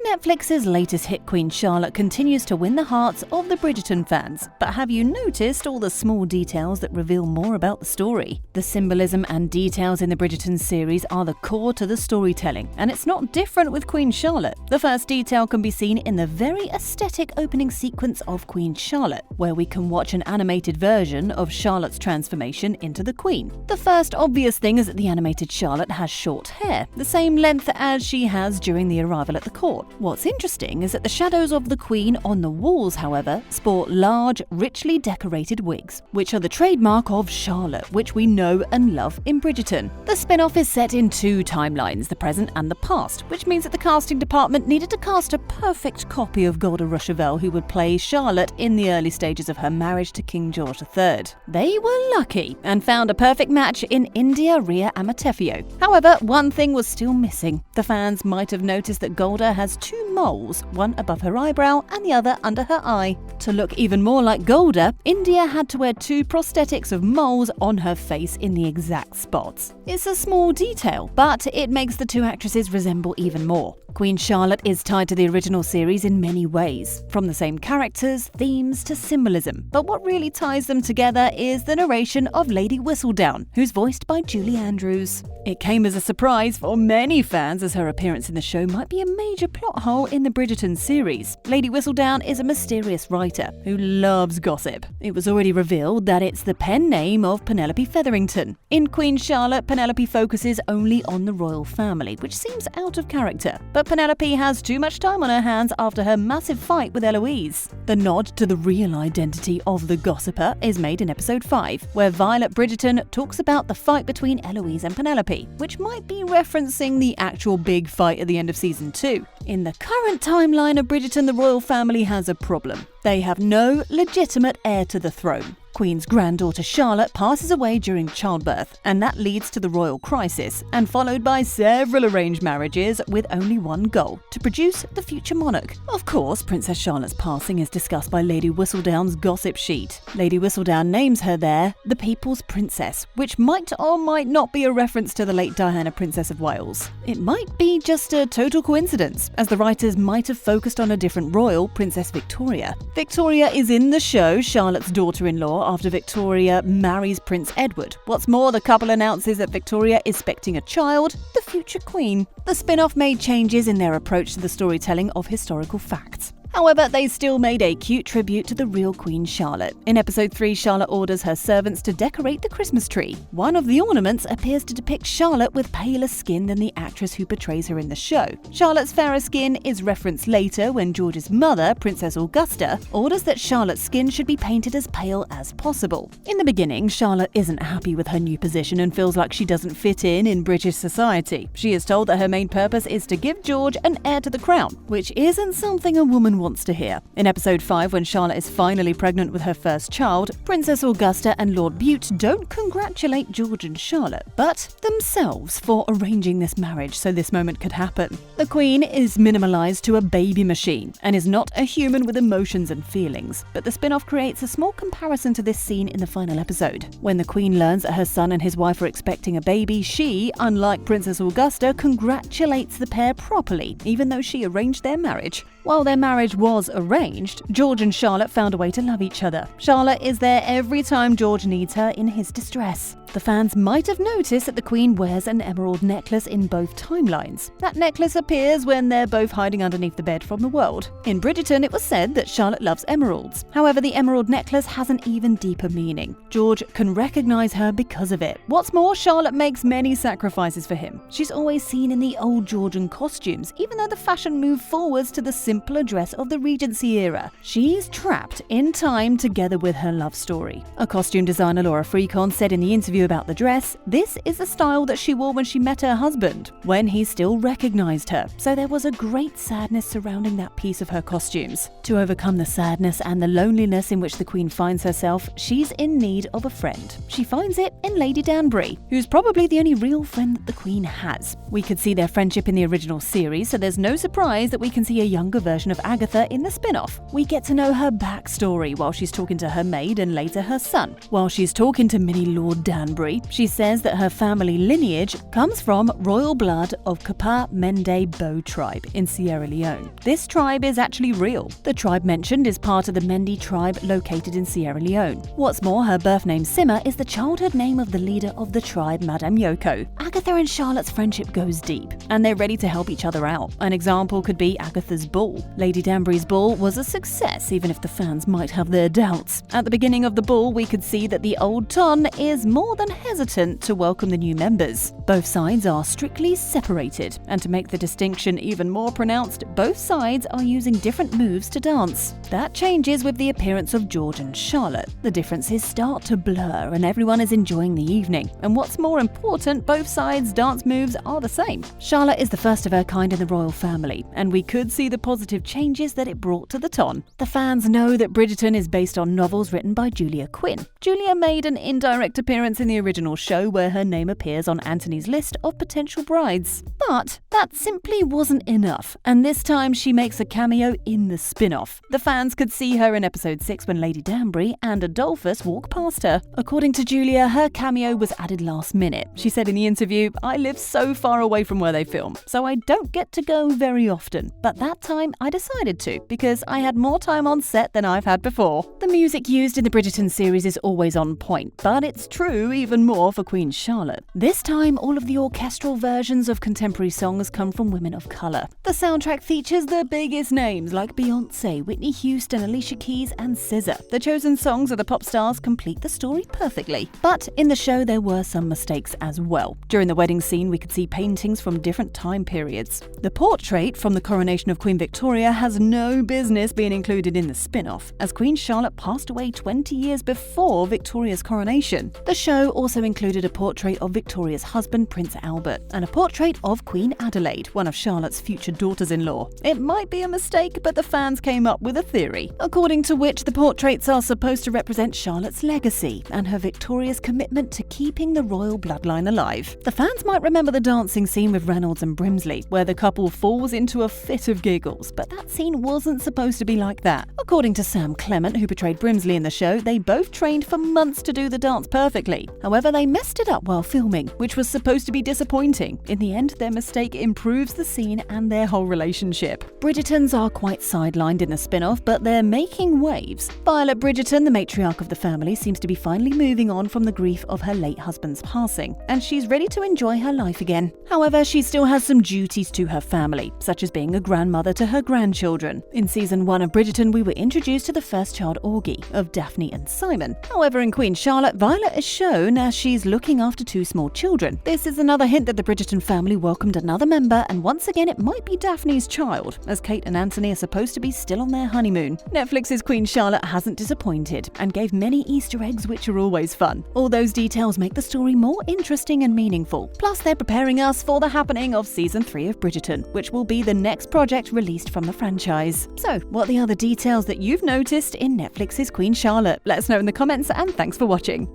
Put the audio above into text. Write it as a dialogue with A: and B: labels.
A: Netflix's latest hit Queen Charlotte continues to win the hearts of the Bridgerton fans, but have you noticed all the small details that reveal more about the story? The symbolism and details in the Bridgerton series are the core to the storytelling, and it's not different with Queen Charlotte. The first detail can be seen in the very aesthetic opening sequence of Queen Charlotte, where we can watch an animated version of Charlotte's transformation into the Queen. The first obvious thing is that the animated Charlotte has short hair, the same length as she has during the arrival at the court. What's interesting is that the shadows of the Queen on the walls, however, sport large, richly decorated wigs, which are the trademark of Charlotte, which we know and love in Bridgerton. The spin-off is set in two timelines, the present and the past, which means that the casting department needed to cast a perfect copy of Golda Rochevelle who would play Charlotte in the early stages of her marriage to King George III. They were lucky and found a perfect match in India Ria Amatefio. However, one thing was still missing. The fans might have noticed that Golda has two moles, one above her eyebrow and the other under her eye. To look even more like Golda, India had to wear two prosthetics of moles on her face in the exact spots. It's a small detail, but it makes the two actresses resemble even more. Queen Charlotte is tied to the original series in many ways, from the same characters, themes to symbolism. But what really ties them together is the narration of Lady Whistledown, who's voiced by Julie Andrews. It came as a surprise for many fans as her appearance in the show might be a major plot hole in the Bridgerton series. Lady Whistledown is a mysterious writer who loves gossip. It was already revealed that it's the pen name of Penelope Featherington. In Queen Charlotte, Penelope focuses only on the royal family, which seems out of character. But Penelope has too much time on her hands after her massive fight with Eloise. The nod to the real identity of the gossiper is made in episode 5, where Violet Bridgerton talks about the fight between Eloise and Penelope, which might be referencing the actual big fight at the end of season 2. In the current timeline of Bridgerton, the royal family has a problem. They have no legitimate heir to the throne. Queen's granddaughter Charlotte passes away during childbirth, and that leads to the royal crisis, and followed by several arranged marriages with only one goal: to produce the future monarch. Of course, Princess Charlotte's passing is discussed by Lady Whistledown's gossip sheet. Lady Whistledown names her there the People's Princess, which might or might not be a reference to the late Diana, Princess of Wales. It might be just a total coincidence, as the writers might have focused on a different royal, Princess Victoria. Victoria is in the show Charlotte's daughter-in-law after Victoria marries Prince Edward. What's more, the couple announces that Victoria is expecting a child, the future queen. The spin-off made changes in their approach to the storytelling of historical facts. However, they still made a cute tribute to the real Queen Charlotte. In episode 3, Charlotte orders her servants to decorate the Christmas tree. One of the ornaments appears to depict Charlotte with paler skin than the actress who portrays her in the show. Charlotte's fairer skin is referenced later when George's mother, Princess Augusta, orders that Charlotte's skin should be painted as pale as possible. In the beginning, Charlotte isn't happy with her new position and feels like she doesn't fit in British society. She is told that her main purpose is to give George an heir to the crown, which isn't something a woman wants to hear. In episode 5, when Charlotte is finally pregnant with her first child, Princess Augusta and Lord Bute don't congratulate George and Charlotte, but themselves for arranging this marriage so this moment could happen. The Queen is minimalized to a baby machine and is not a human with emotions and feelings, but the spin-off creates a small comparison to this scene in the final episode. When the Queen learns that her son and his wife are expecting a baby, she, unlike Princess Augusta, congratulates the pair properly, even though she arranged their marriage. While their marriage was arranged, George and Charlotte found a way to love each other. Charlotte is there every time George needs her in his distress. The fans might have noticed that the Queen wears an emerald necklace in both timelines. That necklace appears when they're both hiding underneath the bed from the world. In Bridgerton, it was said that Charlotte loves emeralds. However, the emerald necklace has an even deeper meaning. George can recognize her because of it. What's more, Charlotte makes many sacrifices for him. She's always seen in the old Georgian costumes, even though the fashion moved forwards to the simpler dress of the Regency era. She's trapped in time together with her love story. A costume designer, Laura Freecon, said in the interview about the dress, "This is the style that she wore when she met her husband, when he still recognized her." So there was a great sadness surrounding that piece of her costumes. To overcome the sadness and the loneliness in which the Queen finds herself, she's in need of a friend. She finds it in Lady Danbury, who's probably the only real friend that the Queen has. We could see their friendship in the original series, so there's no surprise that we can see a younger version of Agatha in the spin-off. We get to know her backstory while she's talking to her maid and later her son, while she's talking to mini Lord Dan Danbury, she says that her family lineage comes from royal blood of Kapa Mende Bo tribe in Sierra Leone. This tribe is actually real. The tribe mentioned is part of the Mende tribe located in Sierra Leone. What's more, her birth name Simma is the childhood name of the leader of the tribe, Madame Yoko. Agatha and Charlotte's friendship goes deep, and they're ready to help each other out. An example could be Agatha's ball. Lady Danbury's ball was a success, even if the fans might have their doubts. At the beginning of the ball, we could see that the old Ton is more than hesitant to welcome the new members. Both sides are strictly separated, and to make the distinction even more pronounced, both sides are using different moves to dance. That changes with the appearance of George and Charlotte. The differences start to blur, and everyone is enjoying the evening. And what's more important, both sides' dance moves are the same. Charlotte is the first of her kind in the royal family, and we could see the positive changes that it brought to the Ton. The fans know that Bridgerton is based on novels written by Julia Quinn. Julia made an indirect appearance in the original show where her name appears on Anthony's list of potential brides. But that simply wasn't enough, and this time she makes a cameo in the spin-off. The fans could see her in episode 6 when Lady Danbury and Adolphus walk past her. According to Julia, her cameo was added last minute. She said in the interview, "I live so far away from where they film, so I don't get to go very often. But that time I decided to, because I had more time on set than I've had before." The music used in the Bridgerton series is always on point, but it's true even more for Queen Charlotte. This time, all of the orchestral versions of contemporary songs come from women of colour. The soundtrack features the biggest names like Beyoncé, Whitney Houston, Alicia Keys, and SZA. The chosen songs of the pop stars complete the story perfectly. But in the show, there were some mistakes as well. During the wedding scene, we could see paintings from different time periods. The portrait from the coronation of Queen Victoria has no business being included in the spin-off, as Queen Charlotte passed away 20 years before Victoria's coronation. The show also included a portrait of Victoria's husband, Prince Albert, and a portrait of Queen Adelaide, one of Charlotte's future daughters-in-law. It might be a mistake, but the fans came up with a theory, according to which the portraits are supposed to represent Charlotte's legacy and her victorious commitment to keeping the royal bloodline alive. The fans might remember the dancing scene with Reynolds and Brimsley, where the couple falls into a fit of giggles, but that scene wasn't supposed to be like that. According to Sam Clement, who portrayed Brimsley in the show, they both trained for months to do the dance perfectly. However, they messed it up while filming, which was supposed to be disappointing. In the end, their mistake improves the scene and their whole relationship. Bridgertons are quite sidelined in the spin-off, but they're making waves. Violet Bridgerton, the matriarch of the family, seems to be finally moving on from the grief of her late husband's passing, and she's ready to enjoy her life again. However, she still has some duties to her family, such as being a grandmother to her grandchildren. In season 1 of Bridgerton, we were introduced to the first child, Augie, of Daphne and Simon. However, in Queen Charlotte, Violet is shown as she's looking after 2 small children. This is another hint that the Bridgerton family welcomed another member, and once again it might be Daphne's child, as Kate and Anthony are supposed to be still on their honeymoon. Netflix's Queen Charlotte hasn't disappointed, and gave many Easter eggs, which are always fun. All those details make the story more interesting and meaningful. Plus, they're preparing us for the happening of season 3 of Bridgerton, which will be the next project released from the franchise. So, what are the other details that you've noticed in Netflix's Queen Charlotte? Let us know in the comments, and thanks for watching.